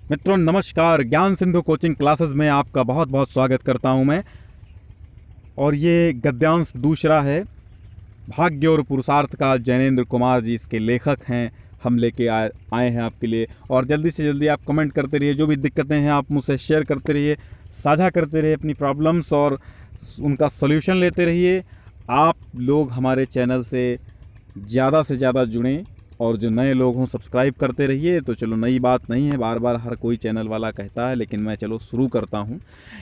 मित्रों नमस्कार। ज्ञान सिंधु कोचिंग क्लासेस में आपका बहुत बहुत स्वागत करता हूं मैं। और ये गद्यांश दूसरा है, भाग्य और पुरुषार्थ का। जैनेंद्र कुमार जी इसके लेखक हैं। हम लेके आए हैं आपके लिए। और जल्दी से जल्दी आप कमेंट करते रहिए, जो भी दिक्कतें हैं आप मुझसे शेयर करते रहिए, साझा करते रहिए अपनी प्रॉब्लम्स और उनका सॉल्यूशन लेते रहिए। आप लोग हमारे चैनल से ज़्यादा जुड़ें और जो नए लोग हों सब्सक्राइब करते रहिए। तो चलो, नई बात नहीं है, बार बार हर कोई चैनल वाला कहता है, लेकिन मैं चलो शुरू करता हूँ।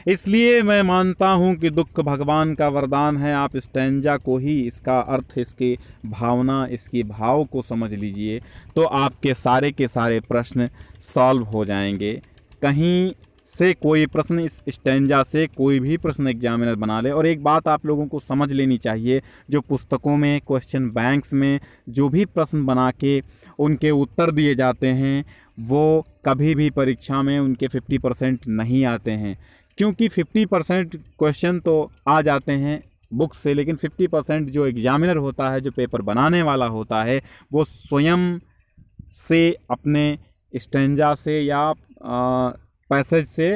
इसलिए मैं मानता हूँ कि दुख भगवान का वरदान है। आप स्टैंजा को ही, इसका अर्थ, इसकी भावना, इसकी भाव को समझ लीजिए तो आपके सारे के सारे प्रश्न सॉल्व हो जाएंगे। कहीं से कोई प्रश्न, इस स्टैंजा से कोई भी प्रश्न एग्जामिनर बना ले। और एक बात आप लोगों को समझ लेनी चाहिए, जो पुस्तकों में, क्वेश्चन बैंक्स में जो भी प्रश्न बना के उनके उत्तर दिए जाते हैं, वो कभी भी परीक्षा में उनके 50% नहीं आते हैं। क्योंकि 50% क्वेश्चन तो आ जाते हैं बुक से, लेकिन 50% जो एग्जामिनर होता है, जो पेपर बनाने वाला होता है, वो स्वयं से अपने स्टैंजा से या पैसेज से,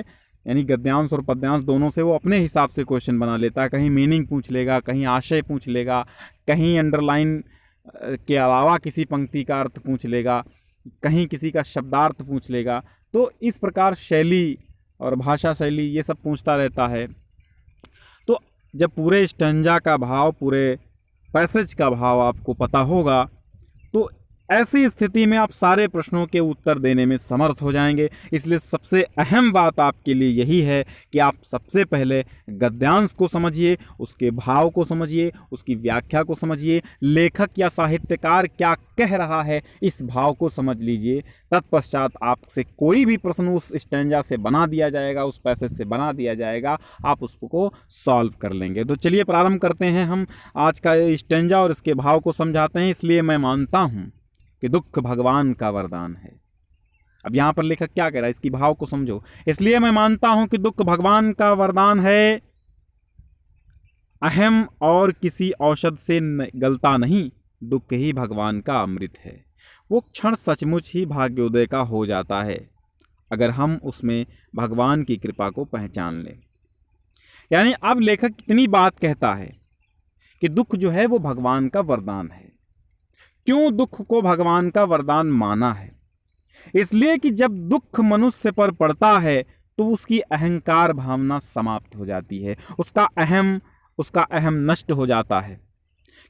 यानी गद्यांश और पद्यांश दोनों से वो अपने हिसाब से क्वेश्चन बना लेता है। कहीं मीनिंग पूछ लेगा, कहीं आशय पूछ लेगा, कहीं अंडरलाइन के अलावा किसी पंक्ति का अर्थ पूछ लेगा, कहीं किसी का शब्दार्थ पूछ लेगा। तो इस प्रकार शैली और भाषा शैली ये सब पूछता रहता है। तो जब पूरे स्टैंजा का भाव, पूरे पैसेज का भाव आपको पता होगा, तो ऐसी स्थिति में आप सारे प्रश्नों के उत्तर देने में समर्थ हो जाएंगे। इसलिए सबसे अहम बात आपके लिए यही है कि आप सबसे पहले गद्यांश को समझिए, उसके भाव को समझिए, उसकी व्याख्या को समझिए, लेखक या साहित्यकार क्या कह रहा है इस भाव को समझ लीजिए। तत्पश्चात आपसे कोई भी प्रश्न उस स्टैंजा से बना दिया जाएगा, उस पैसेज से बना दिया जाएगा, आप उसको सॉल्व कर लेंगे। तो चलिए प्रारंभ करते हैं। हम आज का स्टैंजा और इसके भाव को समझाते हैं। इसलिए मैं मानता हूँ कि दुख भगवान का वरदान है। अब यहां पर लेखक क्या कह रहा है, इसकी भाव को समझो। इसलिए मैं मानता हूं कि दुख भगवान का वरदान है। अहम और किसी औषध से गलता नहीं, दुख ही भगवान का अमृत है। वो क्षण सचमुच ही भाग्योदय का हो जाता है अगर हम उसमें भगवान की कृपा को पहचान लें। यानी अब लेखक इतनी बात कहता है कि दुख जो है वो भगवान का वरदान है। क्यों दुख को भगवान का वरदान माना है? इसलिए कि जब दुख मनुष्य पर पड़ता है तो उसकी अहंकार भावना समाप्त हो जाती है, उसका अहम नष्ट हो जाता है।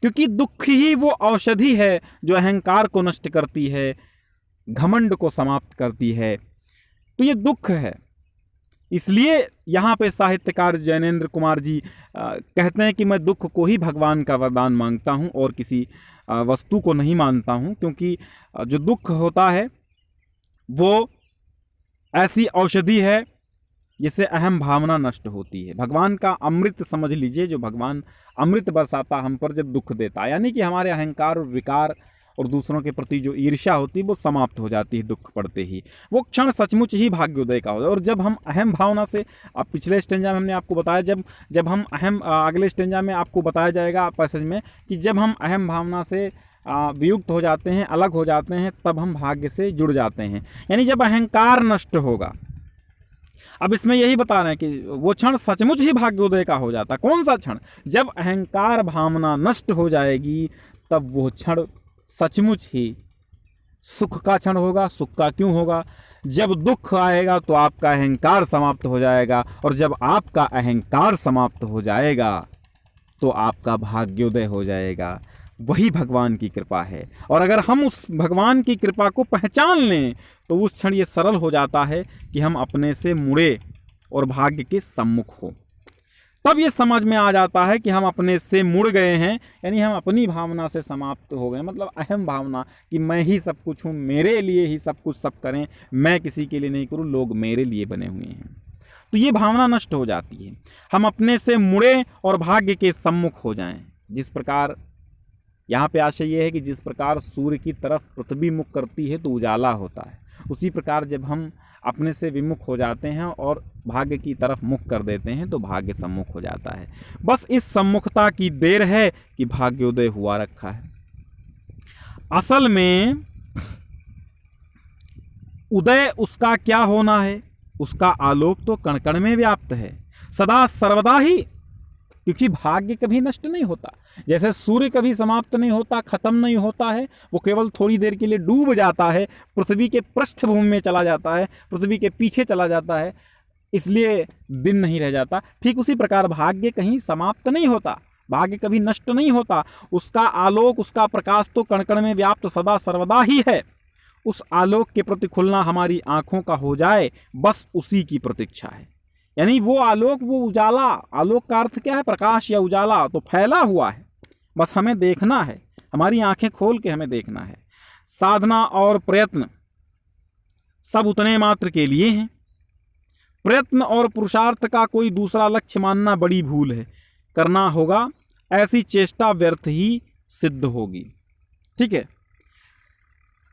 क्योंकि दुख ही वो औषधि है जो अहंकार को नष्ट करती है, घमंड को समाप्त करती है। तो ये दुख है। इसलिए यहाँ पे साहित्यकार जैनेंद्र कुमार जी कहते हैं कि मैं दुख को ही भगवान का वरदान मांगता हूँ और किसी वस्तु को नहीं मानता हूँ। क्योंकि जो दुख होता है वो ऐसी औषधि है जिससे अहम भावना नष्ट होती है। भगवान का अमृत समझ लीजिए, जो भगवान अमृत बरसाता हम पर जब दुख देता है, यानी कि हमारे अहंकार और विकार और दूसरों के प्रति जो ईर्ष्या होती है वो समाप्त हो जाती है दुख पड़ते ही। वो क्षण सचमुच ही भाग्योदय का होता है। और जब हम अहम भावना से, अब पिछले स्टेंजा में हमने आपको बताया, जब हम अहम, अगले स्टेंजा में आपको बताया जाएगा पैसेज में, कि जब हम अहम भावना से वियुक्त हो जाते हैं, अलग हो जाते हैं, तब हम भाग्य से जुड़ जाते हैं। यानी जब अहंकार नष्ट होगा। अब इसमें यही बता रहे हैं कि वो क्षण सचमुच ही भाग्योदय का हो जाता है। कौन सा क्षण? जब अहंकार भावना नष्ट हो जाएगी, तब वो क्षण सचमुच ही सुख का क्षण होगा। सुख का क्यों होगा? जब दुख आएगा तो आपका अहंकार समाप्त हो जाएगा, और जब आपका अहंकार समाप्त हो जाएगा तो आपका भाग्योदय हो जाएगा। वही भगवान की कृपा है। और अगर हम उस भगवान की कृपा को पहचान लें तो उस क्षण ये सरल हो जाता है कि हम अपने से मुड़े और भाग्य के सम्मुख हो। तब ये समझ में आ जाता है कि हम अपने से मुड़ गए हैं, यानी हम अपनी भावना से समाप्त हो गए। मतलब अहम भावना कि मैं ही सब कुछ हूँ, मेरे लिए ही सब कुछ सब करें, मैं किसी के लिए नहीं करूँ, लोग मेरे लिए बने हुए हैं। तो ये भावना नष्ट हो जाती है। हम अपने से मुड़े और भाग्य के सम्मुख हो जाएं। जिस प्रकार यहाँ पे आशय ये है कि जिस प्रकार सूर्य की तरफ पृथ्वी मुख करती है तो उजाला होता है, उसी प्रकार जब हम अपने से विमुख हो जाते हैं और भाग्य की तरफ मुख कर देते हैं तो भाग्य सम्मुख हो जाता है। बस इस सम्मुखता की देर है कि भाग्योदय हुआ रखा है। असल में उदय उसका क्या होना है, उसका आलोक तो कण कण में व्याप्त है, सदा सर्वदा ही, क्योंकि भाग्य कभी नष्ट नहीं होता। जैसे सूर्य कभी समाप्त नहीं होता, खत्म नहीं होता है, वो केवल थोड़ी देर के लिए डूब जाता है, पृथ्वी के पृष्ठभूमि में चला जाता है, पृथ्वी के पीछे चला जाता है, इसलिए दिन नहीं रह जाता। ठीक उसी प्रकार भाग्य कहीं समाप्त नहीं होता, भाग्य कभी नष्ट नहीं होता, उसका आलोक, उसका प्रकाश तो कण कण में व्याप्त सदा सर्वदा ही है। उस आलोक के प्रति खुलना हमारी आंखों का हो जाए, बस उसी की प्रतीक्षा है। यानी वो आलोक, वो उजाला, आलोक का अर्थ क्या है, प्रकाश या उजाला, तो फैला हुआ है, बस हमें देखना है, हमारी आंखें खोल के हमें देखना है। साधना और प्रयत्न सब उतने मात्र के लिए हैं। प्रयत्न और पुरुषार्थ का कोई दूसरा लक्ष्य मानना बड़ी भूल है। करना होगा, ऐसी चेष्टा व्यर्थ ही सिद्ध होगी। ठीक है,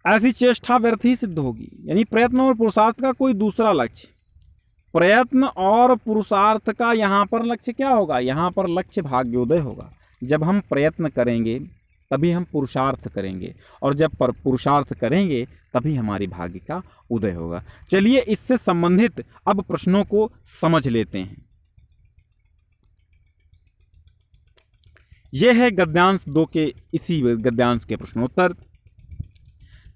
ऐसी चेष्टा व्यर्थ ही सिद्ध होगी। यानी प्रयत्न और पुरुषार्थ का कोई दूसरा लक्ष्य, प्रयत्न और पुरुषार्थ का यहाँ पर लक्ष्य क्या होगा, यहाँ पर लक्ष्य भाग्योदय होगा। जब हम प्रयत्न करेंगे तभी हम पुरुषार्थ करेंगे, और जब पुरुषार्थ करेंगे तभी हमारी भाग्य का उदय होगा। चलिए इससे संबंधित अब प्रश्नों को समझ लेते हैं। यह है गद्यांश 2 के, इसी गद्यांश के प्रश्नोत्तर।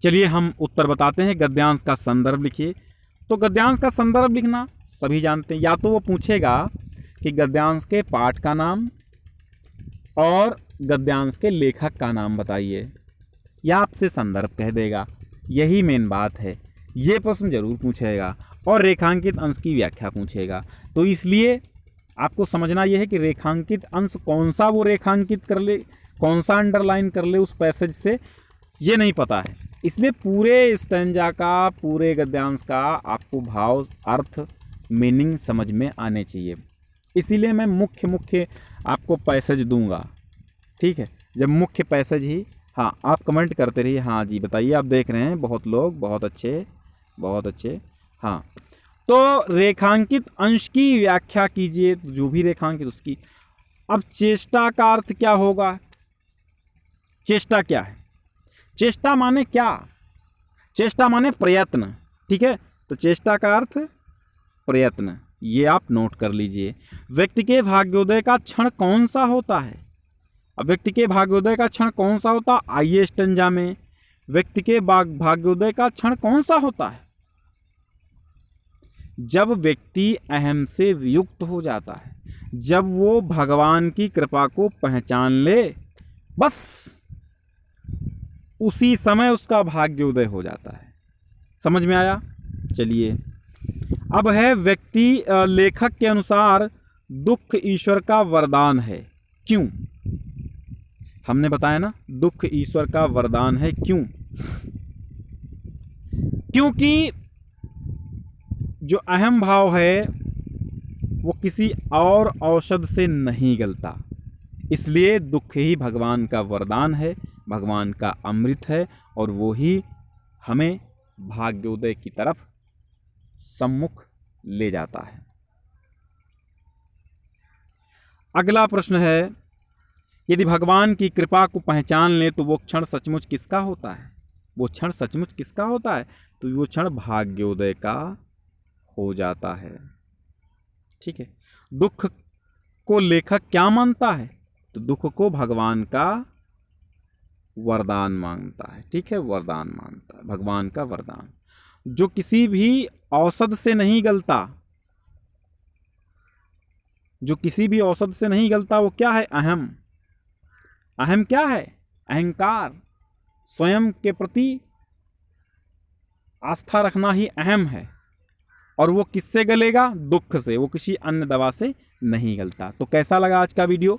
चलिए हम उत्तर बताते हैं। गद्यांश का संदर्भ लिखिए। तो गद्यांश का संदर्भ लिखना सभी जानते हैं, या तो वो पूछेगा कि गद्यांश के पाठ का नाम और गद्यांश के लेखक का नाम बताइए, या आपसे संदर्भ कह देगा। यही मेन बात है, ये प्रश्न जरूर पूछेगा। और रेखांकित अंश की व्याख्या पूछेगा। तो इसलिए आपको समझना यह है कि रेखांकित अंश कौन सा वो रेखांकित कर ले, कौन सा अंडरलाइन कर ले उस पैसेज से, ये नहीं पता है। इसलिए पूरे स्टैंजा का, पूरे गद्यांश का आपको भाव, अर्थ, मीनिंग समझ में आने चाहिए। इसीलिए मैं मुख्य आपको पैसेज दूंगा। ठीक है, जब मुख्य पैसेज ही, हाँ आप कमेंट करते रहिए। हाँ जी बताइए, आप देख रहे हैं बहुत लोग, बहुत अच्छे बहुत अच्छे। हाँ, तो रेखांकित अंश की व्याख्या कीजिए, जो भी रेखांकित उसकी। अब चेष्टा का अर्थ क्या होगा, चेष्टा क्या है, चेष्टा माने क्या, चेष्टा माने प्रयत्न। ठीक है, तो चेष्टा का अर्थ प्रयत्न, ये आप नोट कर लीजिए। व्यक्ति के भाग्योदय का क्षण कौन सा होता है, अब व्यक्ति के भाग्योदय का क्षण कौन सा होता, आइए स्टंजा में, व्यक्ति के भाग्योदय का क्षण कौन सा होता है, जब व्यक्ति अहम से वियुक्त हो जाता है, जब वो भगवान की कृपा को पहचान ले, बस उसी समय उसका भाग्योदय हो जाता है। समझ में आया? चलिए अब है व्यक्ति, लेखक के अनुसार दुख ईश्वर का वरदान है, क्यों? हमने बताया ना, दुख ईश्वर का वरदान है, क्यों? क्योंकि जो अहम भाव है वो किसी और औषध से नहीं गलता, इसलिए दुख ही भगवान का वरदान है, भगवान का अमृत है, और वो ही हमें भाग्योदय की तरफ सम्मुख ले जाता है। अगला प्रश्न है, यदि भगवान की कृपा को पहचान ले तो वो क्षण सचमुच किसका होता है, वो क्षण सचमुच किसका होता है, तो वो क्षण भाग्योदय का हो जाता है। ठीक है, दुख को लेखक क्या मानता है, तो दुख को भगवान का वरदान मानता है। ठीक है, वरदान मानता है, भगवान का वरदान, जो किसी भी औषध से नहीं गलता, जो किसी भी औषध से नहीं गलता, वो क्या है, अहम। अहम क्या है, अहंकार, स्वयं के प्रति आस्था रखना ही अहम है, और वो किससे गलेगा, दुख से, वो किसी अन्य दवा से नहीं गलता। तो कैसा लगा आज का वीडियो,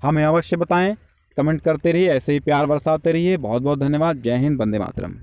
हमें अवश्य बताएं, कमेंट करते रहिए, ऐसे ही प्यार बरसाते रहिए। बहुत बहुत धन्यवाद। जय हिंद, वंदे मातरम।